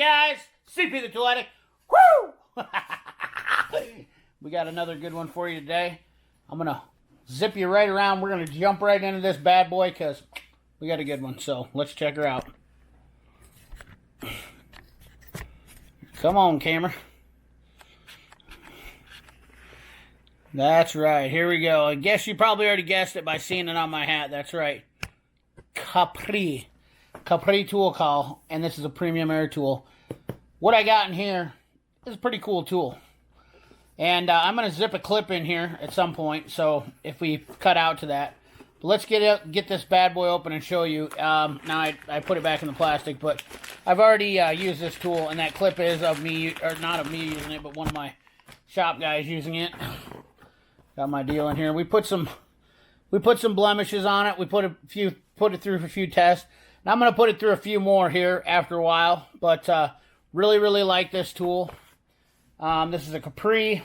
guys? CP33100. Woo! We got another good one for you today. I'm going to zip you right around. We're going to jump right into this bad boy because we got a good one. So let's check her out. Come on, camera. That's right. Here we go. I guess you probably already guessed it by seeing it on my hat. That's right. Capri. Capri tool call. And this is a premium air tool. What I got in here is a pretty cool tool. And I'm going to zip a clip in here at some point. So if we cut out to that. But let's get this bad boy open and show you. Now I put it back in the plastic. But I've already used this tool. And that clip is of me. Or not of me using it. But one of my shop guys using it. Got my deal in here. We put some blemishes on it. We put it through a few tests. And I'm going to put it through a few more here after a while. But really like this tool. This is a Capri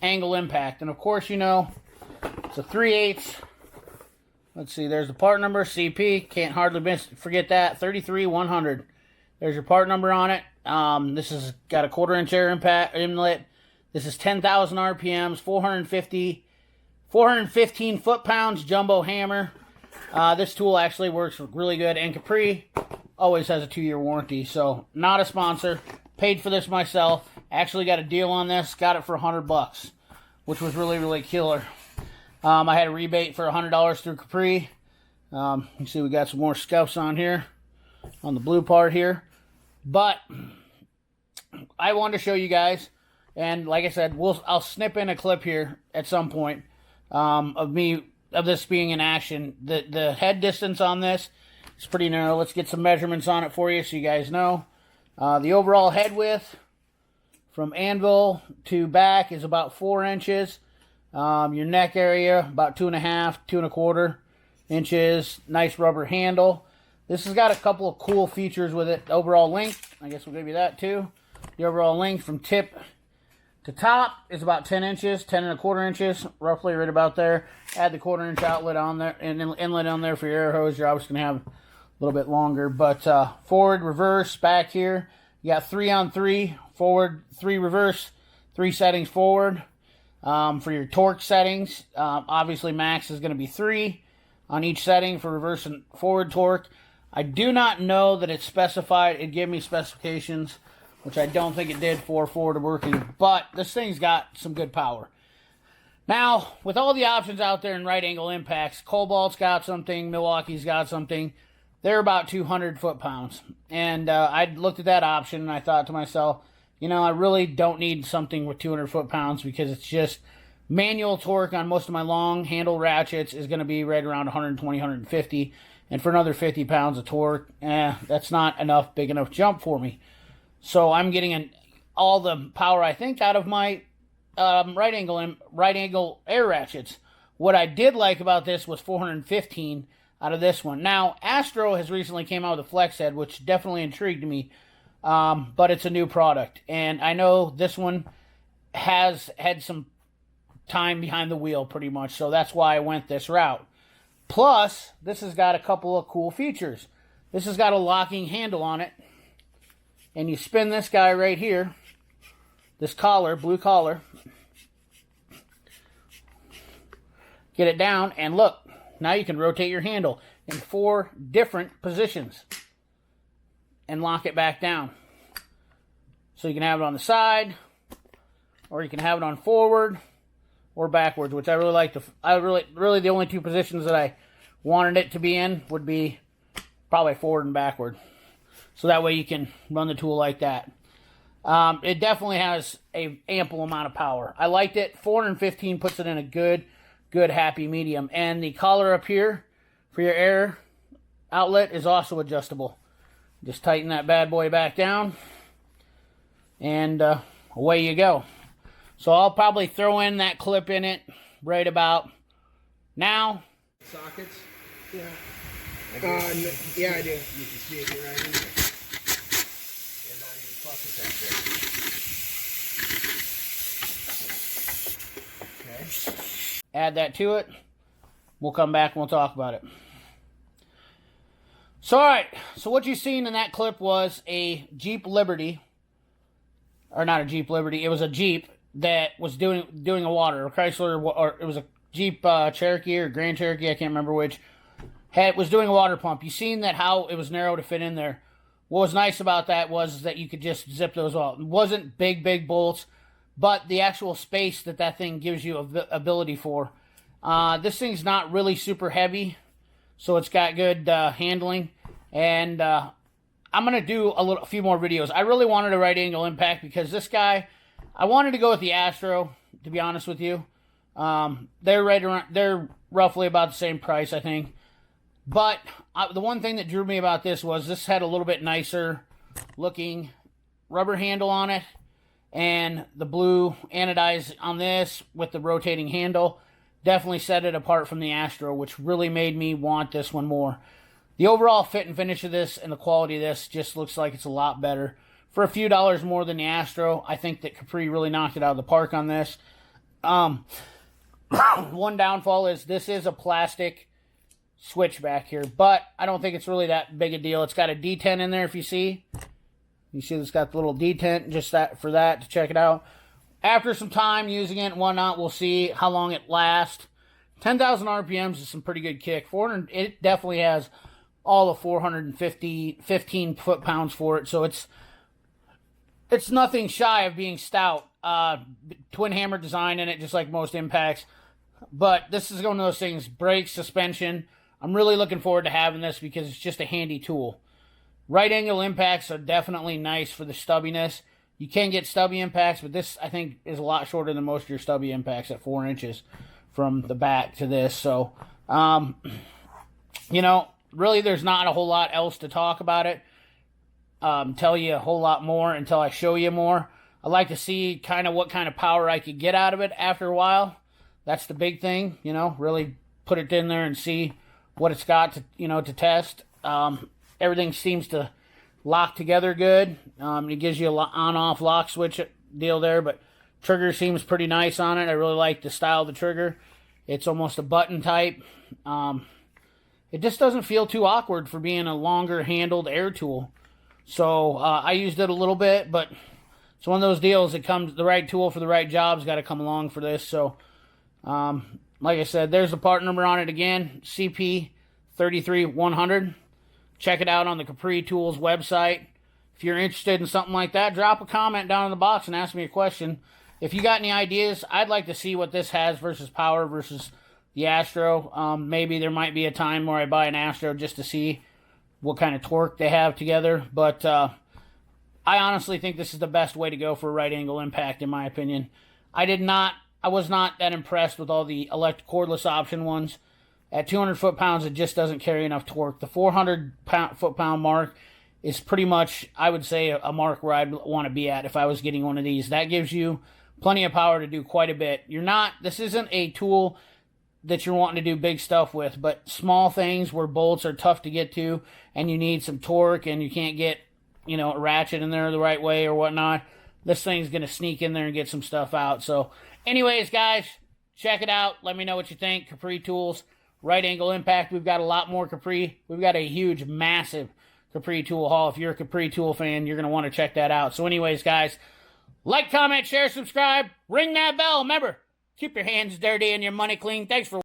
angle impact. And of course, you know, it's a 3/8. Let's see, there's the part number, CP. Can't hardly forget that. 33100. There's your part number on it. This has got a 1/4 inch air impact inlet. This is 10,000 RPMs, 415 foot-pounds, jumbo hammer. This tool actually works really good. And Capri always has a 2-year warranty. So, not a sponsor. Paid for this myself. Actually got a deal on this. Got it for $100, which was really killer. I had a rebate for $100 through Capri. You can see we got some more scuffs on here, on the blue part here. But I wanted to show you guys. And like I said, I'll snip in a clip here at some point of this being in action. The head distance on this is pretty narrow. Let's get some measurements on it for you so you guys know. The overall head width from anvil to back is about 4 inches. Your neck area about 2.5, 2.25 inches. Nice rubber handle. This has got a couple of cool features with it. The overall length, I guess we'll give you that too. The overall length from tip to top is about 10 inches, 10.25 inches, roughly right about there. Add the 1/4 inch outlet on there and inlet on there for your air hose. You're obviously going to have a little bit longer. But forward, reverse, back here. You got 3-on-3, forward, 3 reverse, 3 settings forward. For your torque settings, obviously max is going to be 3 on each setting for reverse and forward torque. I do not know that it's specified. It gave me specifications, which I don't think it did for forward working, but this thing's got some good power. Now, with all the options out there in right angle impacts, Cobalt's got something, Milwaukee's got something. They're about 200 foot-pounds. And I looked at that option and I thought to myself, you know, I really don't need something with 200 foot-pounds because it's just manual torque on most of my long handle ratchets is going to be right around 120, 150. And for another 50 pounds of torque, that's not enough, big enough jump for me. So I'm getting all the power I think out of my right angle air ratchets. What I did like about this was 415 out of this one. Now, Astro has recently came out with a flex head, which definitely intrigued me. But it's a new product. And I know this one has had some time behind the wheel pretty much. So that's why I went this route. Plus, this has got a couple of cool features. This has got a locking handle on it. And you spin this guy right here, this collar, blue collar, get it down, and look, now you can rotate your handle in 4 different positions and lock it back down. So you can have it on the side, or you can have it on forward or backwards, which I really like. Really the only 2 positions that I wanted it to be in would be probably forward and backward. So that way you can run the tool like that. It definitely has an ample amount of power. I liked it. 415 puts it in a good, happy medium. And the collar up here for your air outlet is also adjustable. Just tighten that bad boy back down. And away you go. So I'll probably throw in that clip in it right about now. Sockets? Yeah. Yeah, I do. You can see it right in there. And not even pocket that there. Okay. Add that to it. We'll come back and we'll talk about it. So, all right. So, what you seen in that clip was a Jeep Liberty, or not a Jeep Liberty. It was a Jeep that was doing a water, a Chrysler, or it was a Jeep Cherokee or Grand Cherokee. I can't remember which. Was doing a water pump. You seen that how it was narrow to fit in there. What was nice about that was that you could just zip those off. It wasn't big bolts, but the actual space that thing gives you ability for. This thing's not really super heavy, so it's got good handling. And I'm going to do a few more videos. I really wanted a right angle impact because this guy, I wanted to go with the Astro, to be honest with you. They're roughly about the same price, I think. But the one thing that drew me about this was this had a little bit nicer looking rubber handle on it. And the blue anodized on this with the rotating handle definitely set it apart from the Astro, which really made me want this one more. The overall fit and finish of this and the quality of this just looks like it's a lot better. For a few dollars more than the Astro, I think that Capri really knocked it out of the park on this. One downfall is this is a plastic switch back here, but I don't think it's really that big a deal. It's got a detent in there if you see. You see it's got the little detent just for that to check it out. After some time using it and whatnot, we'll see how long it lasts. 10,000 RPMs is some pretty good kick. 400, it definitely has all of 15 foot-pounds for it, so it's nothing shy of being stout. Twin hammer design in it, just like most impacts. But this is one of those things, brakes, suspension. I'm really looking forward to having this because it's just a handy tool. Right angle impacts are definitely nice for the stubbiness. You can get stubby impacts, but this, I think, is a lot shorter than most of your stubby impacts at 4 inches from the back to this. So, you know, really there's not a whole lot else to talk about it. Tell you a whole lot more until I show you more. I'd like to see kind of what kind of power I could get out of it after a while. That's the big thing, you know, really put it in there and see what it's got to, you know, to test. Everything seems to lock together good. It gives you a on-off lock switch deal there, but trigger seems pretty nice on it. I really like the style of the trigger. It's almost a button type. It just doesn't feel too awkward for being a longer handled air tool. So I used it a little bit, but it's one of those deals that comes, the right tool for the right job's got to come along for this. So like I said, there's the part number on it again, CP33100. Check it out on the Capri Tools website. If you're interested in something like that, drop a comment down in the box and ask me a question. If you got any ideas, I'd like to see what this has versus power versus the Astro. Maybe there might be a time where I buy an Astro just to see what kind of torque they have together. But I honestly think this is the best way to go for a right angle impact, in my opinion. I was not that impressed with all the cordless option ones. At 200 foot-pounds, it just doesn't carry enough torque. The 400 foot-pound mark is pretty much, I would say, a mark where I'd want to be at if I was getting one of these. That gives you plenty of power to do quite a bit. This isn't a tool that you're wanting to do big stuff with, but small things where bolts are tough to get to and you need some torque and you can't get, you know, a ratchet in there the right way or whatnot, this thing's going to sneak in there and get some stuff out. So, anyways, guys, check it out. Let me know what you think. Capri Tools. Right angle impact. We've got a lot more Capri. We've got a huge, massive Capri tool haul. If you're a Capri tool fan, you're going to want to check that out. So anyways, guys, like, comment, share, subscribe, ring that bell. Remember, keep your hands dirty and your money clean. Thanks for